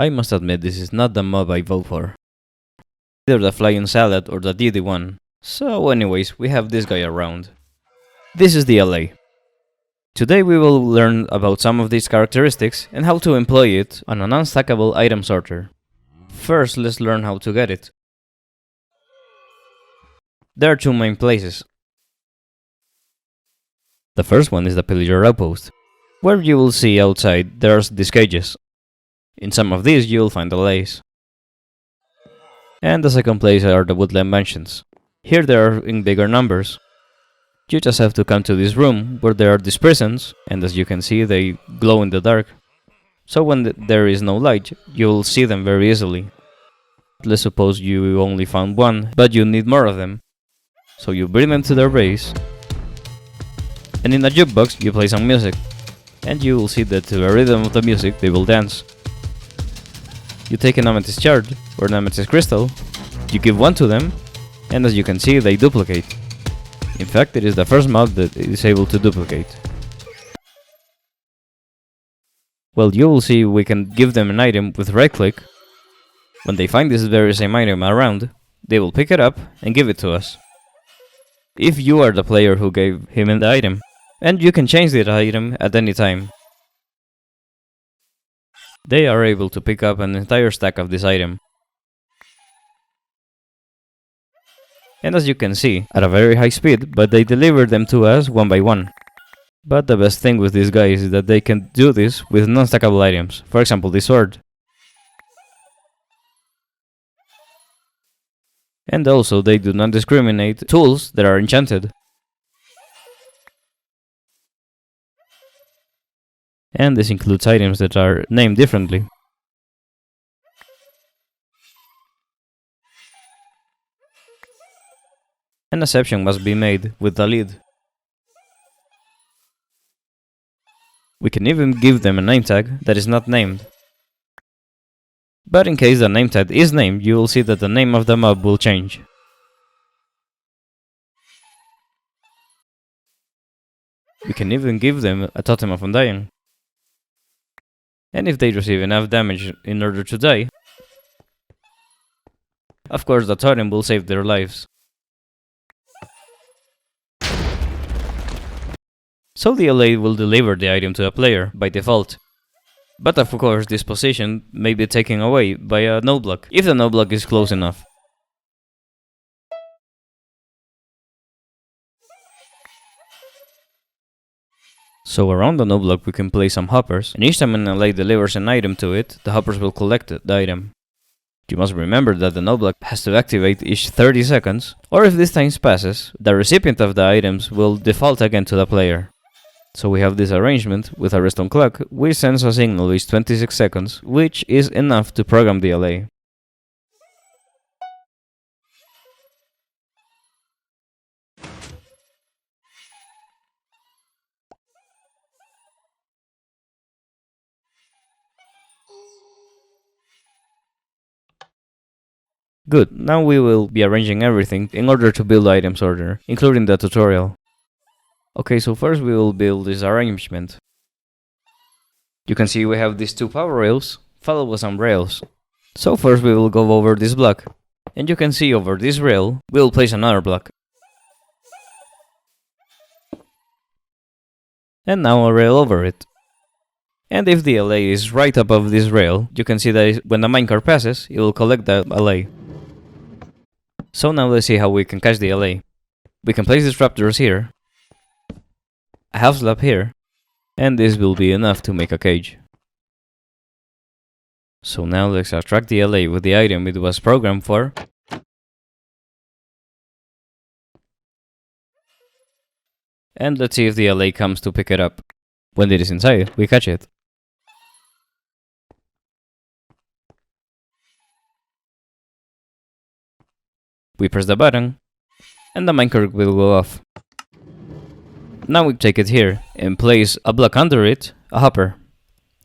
I must admit this is not the mob I vote for. Either the flying salad or the DD1. So anyways, we have this guy around. This is the Allay. Today we will learn about some of these characteristics and how to employ it on a non-stackable item sorter. First, let's learn how to get it. There are two main places. The first one is the pillager outpost, where you will see outside there's these cages. In some of these you will find Allays. And the second place are the woodland mansions. Here they are in bigger numbers. You just have to come to this room where there are these prisons, and as you can see they glow in the dark. So when there is no light, you will see them very easily. Let's suppose you only found one, but you need more of them. So you bring them to their base, and in a jukebox you play some music, and you will see that to the rhythm of the music they will dance. You take an amethyst shard, or an amethyst crystal, you give one to them, and as you can see they duplicate. In fact, it is the first mob that is able to duplicate. Well, you will see we can give them an item with right click. When they find this very same item around, they will pick it up and give it to us. If you are the player who gave him the item, and you can change the item at any time. They are able to pick up an entire stack of this item. And as you can see, at a very high speed, but they deliver them to us one by one. But the best thing with these guys is that they can do this with non-stackable items, for example this sword. And also they do not discriminate tools that are enchanted. And this includes items that are named differently. An exception must be made with the lid. We can even give them a name tag that is not named. But in case the name tag is named, you will see that the name of the mob will change. We can even give them a totem of undying. And if they receive enough damage in order to die, of course the totem will save their lives. So the Allay will deliver the item to a player by default. But of course this position may be taken away by a no block, if the no block is close enough. So around the no block we can place some hoppers, and each time an Allay delivers an item to it, the hoppers will collect the item. You must remember that the no block has to activate each 30 seconds, or if this time passes, the recipient of the items will default again to the player. So we have this arrangement with a redstone clock, which sends a signal each 26 seconds, which is enough to program the Allay. Good, now we will be arranging everything in order to build the item sorter, including the tutorial. Okay, so first we will build this arrangement. You can see we have these two power rails, followed with some rails. So first we will go over this block, and you can see over this rail, we will place another block. And now a rail over it. And if the Allay is right above this rail, you can see that when the minecart passes, it will collect the Allay. So now let's see how we can catch the Allay. We can place these raptors here, a half slab here, and this will be enough to make a cage. So now let's attract the Allay with the item it was programmed for. And let's see if the Allay comes to pick it up. When it is inside, we catch it. We press the button, and the minecart will go off. Now we take it here and place a block under it, a hopper.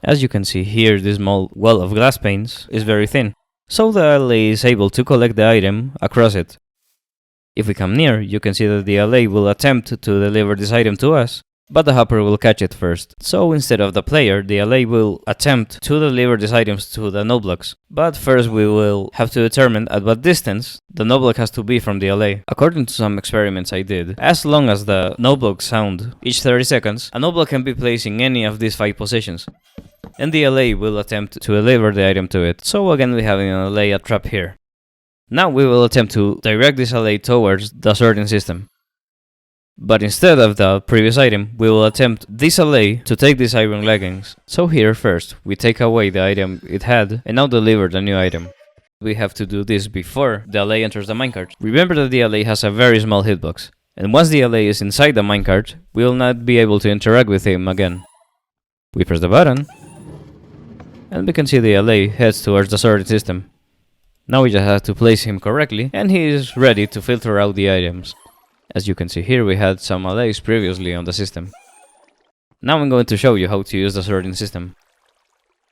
As you can see here, this small wall of glass panes is very thin, so the Allay is able to collect the item across it. If we come near, you can see that the Allay will attempt to deliver this item to us, but the hopper will catch it first. So instead of the player, the allay will attempt to deliver these items to the node blocks. But first we will have to determine at what distance the node block has to be from the allay. According to some experiments I did, as long as the node blocks sound each 30 seconds, a node block can be placed in any of these 5 positions, and the allay will attempt to deliver the item to it. So again we have an allay a trap here. Now we will attempt to direct this allay towards the sorting system. But instead of the previous item, we will attempt this allay to take these iron leggings. So here first, we take away the item it had and now deliver the new item. We have to do this before the allay enters the minecart. Remember that the allay has a very small hitbox, and once the allay is inside the minecart, we will not be able to interact with him again. We press the button, and we can see the allay heads towards the sorting system. Now we just have to place him correctly, and he is ready to filter out the items. As you can see here, we had some allays previously on the system. Now I'm going to show you how to use the sorting system.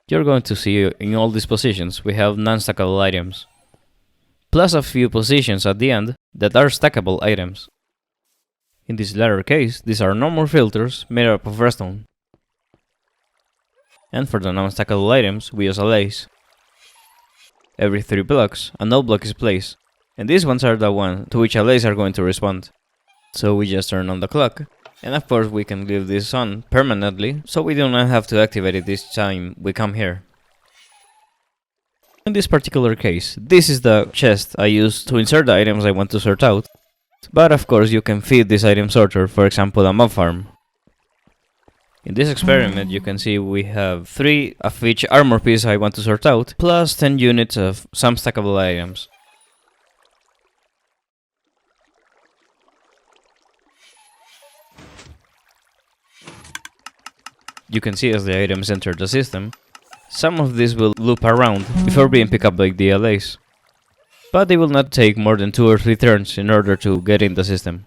You're going to see in all these positions we have non-stackable items, plus a few positions at the end that are stackable items. In this latter case, these are normal filters made up of redstone. And for the non-stackable items, we use allays. Every 3 blocks, a node block is placed, and these ones are the ones to which allays are going to respond. So we just turn on the clock, and of course we can leave this on permanently, so we do not have to activate it each time we come here. In this particular case, this is the chest I use to insert the items I want to sort out, but of course you can feed this item sorter, for example a mob farm. In this experiment you can see we have 3 of each armor piece I want to sort out, plus 10 units of some stackable items. You can see as the items enter the system, some of these will loop around before being picked up by the allays, but they will not take more than 2 or 3 turns in order to get in the system.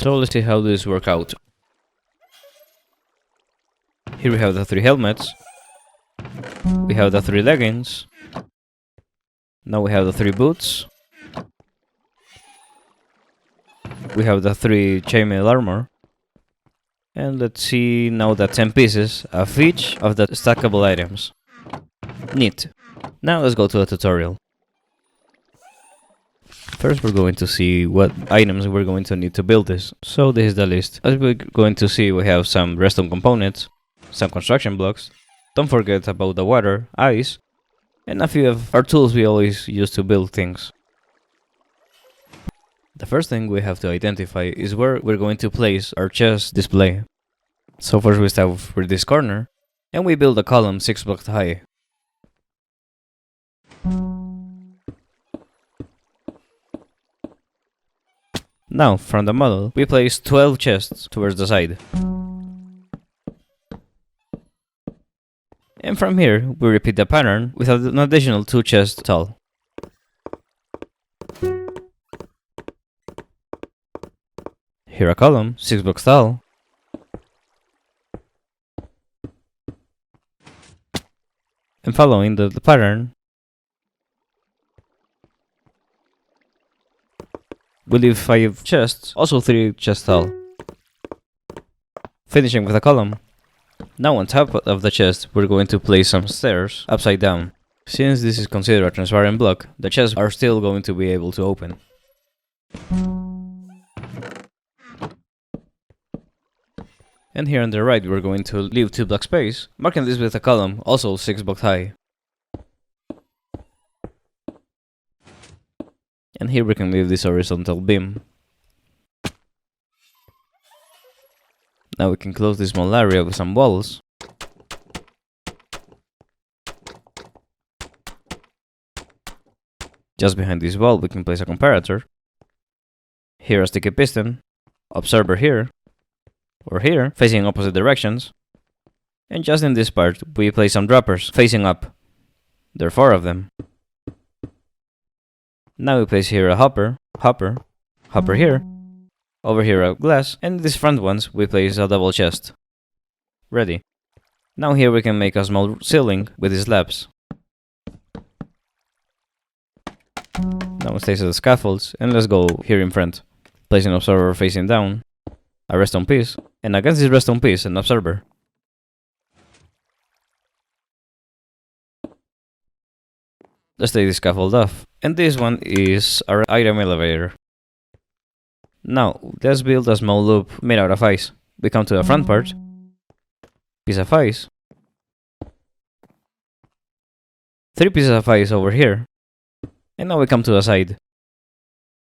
So let's see how this works out. Here we have the 3 helmets, we have the 3 leggings, now we have the 3 boots, we have the 3 chainmail armor, and let's see now the 10 pieces of each of the stackable items. Neat. Now let's go to the tutorial. First we're going to see what items we're going to need to build this. So this is the list. As we're going to see, we have some redstone components, some construction blocks, don't forget about the water, ice, and a few of our tools we always use to build things. The first thing we have to identify is where we're going to place our chest display. So first we start with this corner, and we build a column 6 blocks high. Now, from the model, we place 12 chests towards the side. And from here, we repeat the pattern with an additional 2 chests tall. Here a column, 6 blocks tall. And following the pattern, we leave 5 chests, also 3 chests tall. Finishing with a column. Now on top of the chest, we're going to place some stairs upside down. Since this is considered a transparent block, the chests are still going to be able to open. And here on the right, we're going to leave 2 block space, marking this with a column, also 6 blocks high. And here we can leave this horizontal beam. Now we can close this small area with some walls. Just behind this wall we can place a comparator. Here a sticky piston, observer here, or here, facing opposite directions. And just in this part we place some droppers facing up. There are 4 of them. Now we place here a hopper here, over here a glass, and these front ones we place a double chest. Ready. Now here we can make a small ceiling with these slabs. Now let's place the scaffolds, and let's go here in front. Place an observer facing down, a redstone piece, and against this redstone piece, an observer. Let's take the scaffold off, and this one is our item elevator. Now, let's build a small loop made out of ice. We come to the front part, piece of ice, 3 pieces of ice over here, and now we come to the side.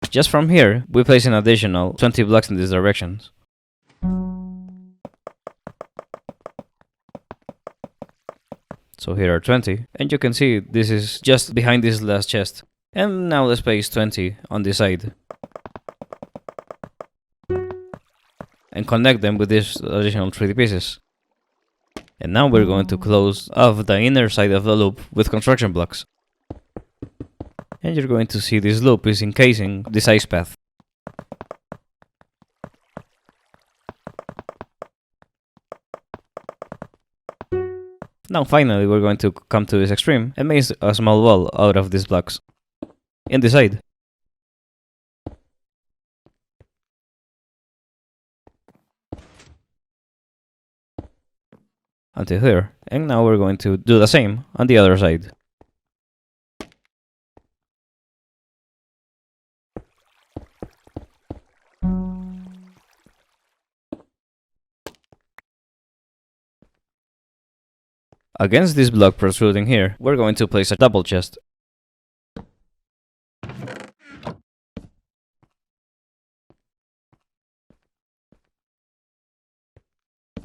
Just from here, we place an additional 20 blocks in these directions. So here are 20, and you can see this is just behind this last chest. And now let's place 20 on this side. And connect them with these additional 3 pieces. And now we're going to close off the inner side of the loop with construction blocks. And you're going to see this loop is encasing this ice path. Now finally we're going to come to this extreme and make a small wall out of these blocks. In the side. Until here. And now we're going to do the same on the other side. Against this block protruding here, we're going to place a double chest.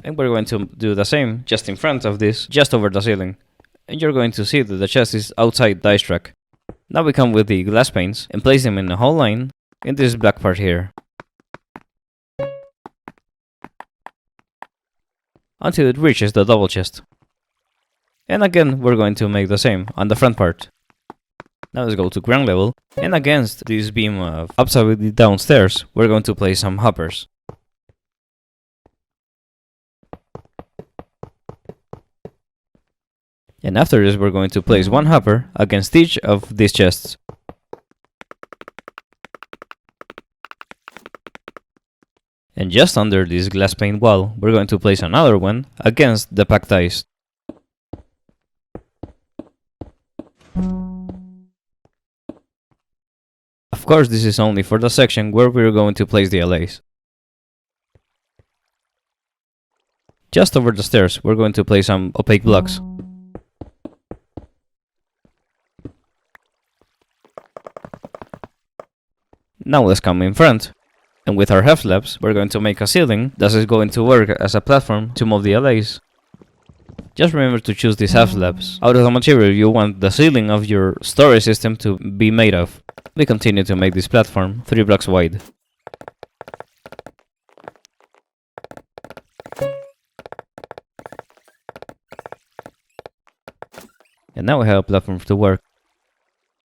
And we're going to do the same just in front of this, just over the ceiling. And you're going to see that the chest is outside the ice track. Now we come with the glass panes and place them in a whole line in this black part here. Until it reaches the double chest. And again, we're going to make the same on the front part. Now let's go to ground level, and against this beam of upside down stairs, we're going to place some hoppers. And after this, we're going to place 1 hopper against each of these chests. And just under this glass pane wall, we're going to place another one against the packed ice. Of course, this is only for the section where we're going to place the allays. Just over the stairs, we're going to place some opaque blocks. Now let's come in front, and with our half slabs, we're going to make a ceiling that is going to work as a platform to move the allays. Just remember to choose these half slabs out of the material you want the ceiling of your storage system to be made of. We continue to make this platform 3 blocks wide. And now we have a platform to work.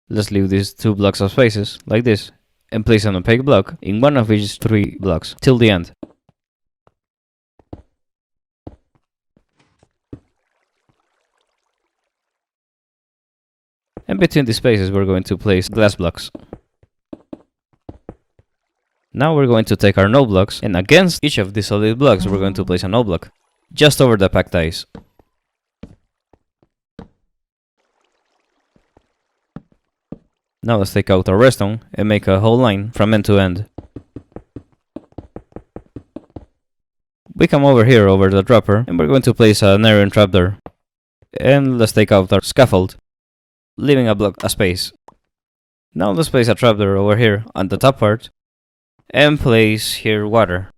Let's leave these 2 blocks of spaces, like this, and place an opaque block in one of each 3 blocks, till the end. And between these spaces we're going to place glass blocks. Now we're going to take our no blocks, and against each of these solid blocks we're going to place a no block, just over the packed ice. Now let's take out our redstone and make a whole line from end to end. We come over here over the dropper, and we're going to place an iron trapdoor. And let's take out our scaffold, leaving a block of space. Now let's place a trapdoor over here on the top part, and place here water.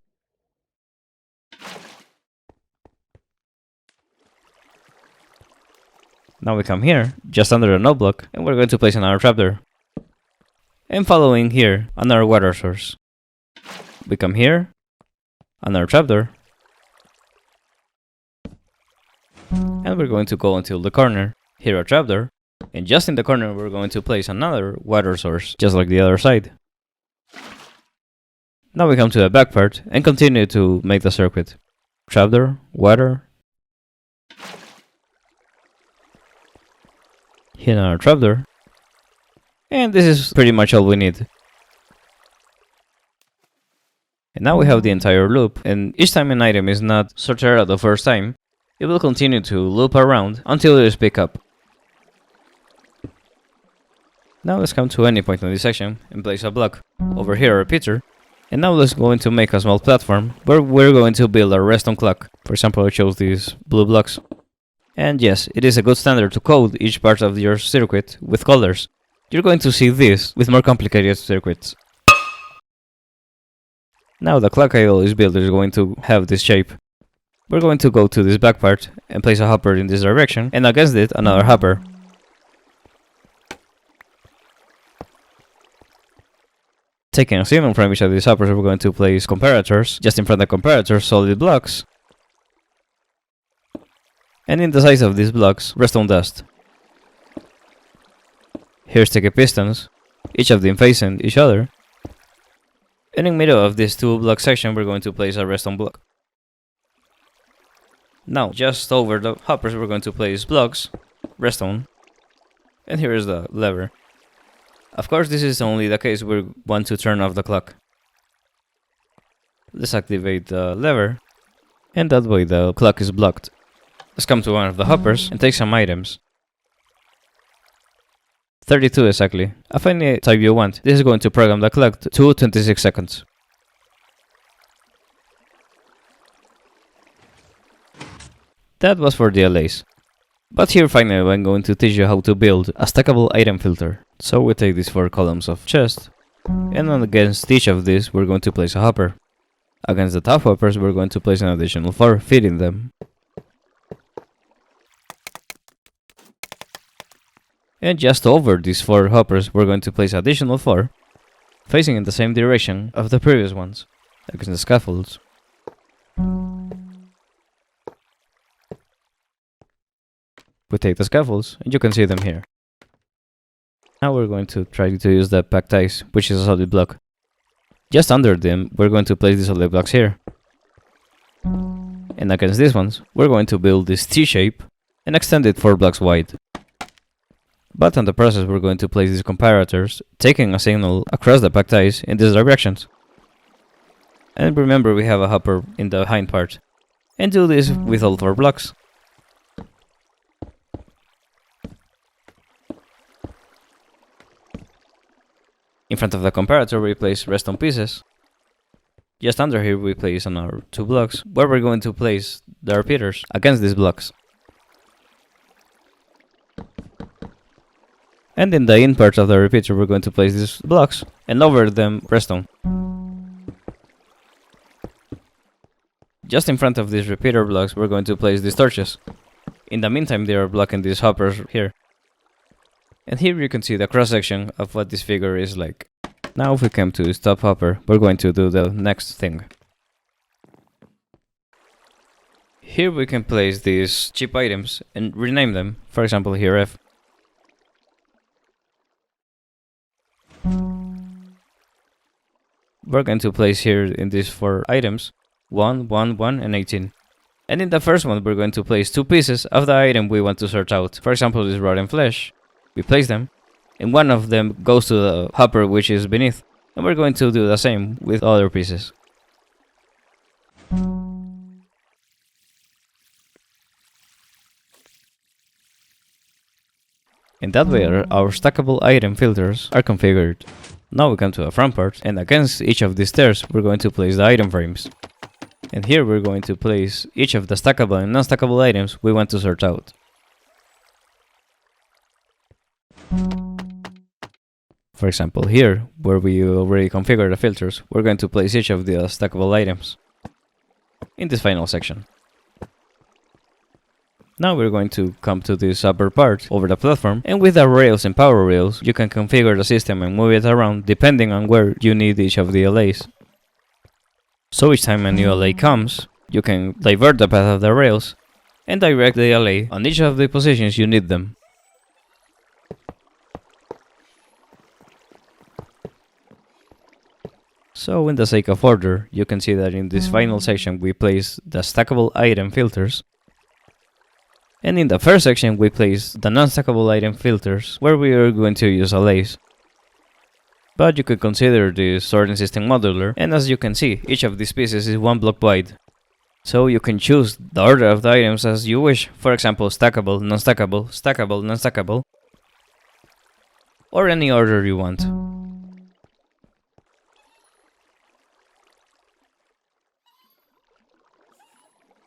Now we come here, just under the no block, and we're going to place another trapdoor. And following here, another water source. We come here, another trapdoor. And we're going to go until the corner, here a trapdoor. And just in the corner we're going to place another water source, just like the other side. Now we come to the back part and continue to make the circuit. Trapdoor, water. Here another trapdoor. And this is pretty much all we need. And now we have the entire loop, and each time an item is not sorted out the first time, it will continue to loop around until it is picked up. Now let's come to any point in this section and place a block. Over here a repeater. And now let's go into make a small platform where we're going to build a redstone clock. For example, I chose these blue blocks. And yes, it is a good standard to code each part of your circuit with colors. You're going to see this with more complicated circuits. Now the clock I always build is going to have this shape. We're going to go to this back part and place a hopper in this direction, and against it another hopper. Taking a signal from each of these hoppers, we're going to place comparators just in front of comparators, solid blocks. And in the size of these blocks, redstone dust. Here's sticky pistons, each of them facing each other. And in the middle of this 2-block section, we're going to place a redstone block. Now, just over the hoppers, we're going to place blocks, redstone, and here is the lever. Of course, this is only the case we want to turn off the clock. Let's activate the lever, and that way the clock is blocked. Let's come to one of the hoppers and take some items. 32 exactly. Of any type you want. This is going to program the clock to 26 seconds. That was for the Allays. But here finally I'm going to teach you how to build a stackable item filter. So we take these 4 columns of chest, and against each of these we're going to place a hopper. Against the top hoppers we're going to place an additional 4, feeding them. And just over these 4 hoppers we're going to place additional 4, facing in the same direction of the previous ones, against the scaffolds. We take the scaffolds, and you can see them here. Now we're going to try to use the packed ice, which is a solid block. Just under them, we're going to place the solid blocks here. And against these ones, we're going to build this T-shape and extend it 4 blocks wide. But in the process, we're going to place these comparators, taking a signal across the packed ice in these directions. And remember, we have a hopper in the hind part. And do this with all 4 blocks. In front of the comparator we place redstone pieces. Just under here we place another 2 blocks, where we're going to place the repeaters against these blocks. And in the in part of the repeater we're going to place these blocks, and over them redstone. Just in front of these repeater blocks we're going to place these torches. In the meantime they are blocking these hoppers here. And here you can see the cross section of what this figure is like. Now if we come to this top hopper, we're going to do the next thing. Here we can place these cheap items and rename them, for example here F. We're going to place here in these 4 items 1, 1, 1 and 18. And in the first one we're going to place 2 pieces of the item we want to sort out. For example this rotten flesh. We place them, and one of them goes to the hopper which is beneath, and we're going to do the same with other pieces. In that way our stackable item filters are configured. Now we come to the front part, and against each of these stairs we're going to place the item frames. And here we're going to place each of the stackable and non-stackable items we want to sort out. For example here, where we already configured the filters, we're going to place each of the stackable items in this final section. Now we're going to come to this upper part over the platform, and with the rails and power rails you can configure the system and move it around depending on where you need each of the Allays. So each time a new Allay comes, you can divert the path of the rails and direct the Allay on each of the positions you need them. So in the sake of order, you can see that in this final section we place the stackable item filters, and in the first section we place the non-stackable item filters where we are going to use Allays. But you could consider the sorting system modular, and as you can see, each of these pieces is one block wide. So you can choose the order of the items as you wish, for example stackable, non-stackable, stackable, non-stackable, or any order you want.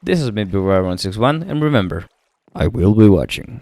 This has been Beware161, and remember, I will be watching.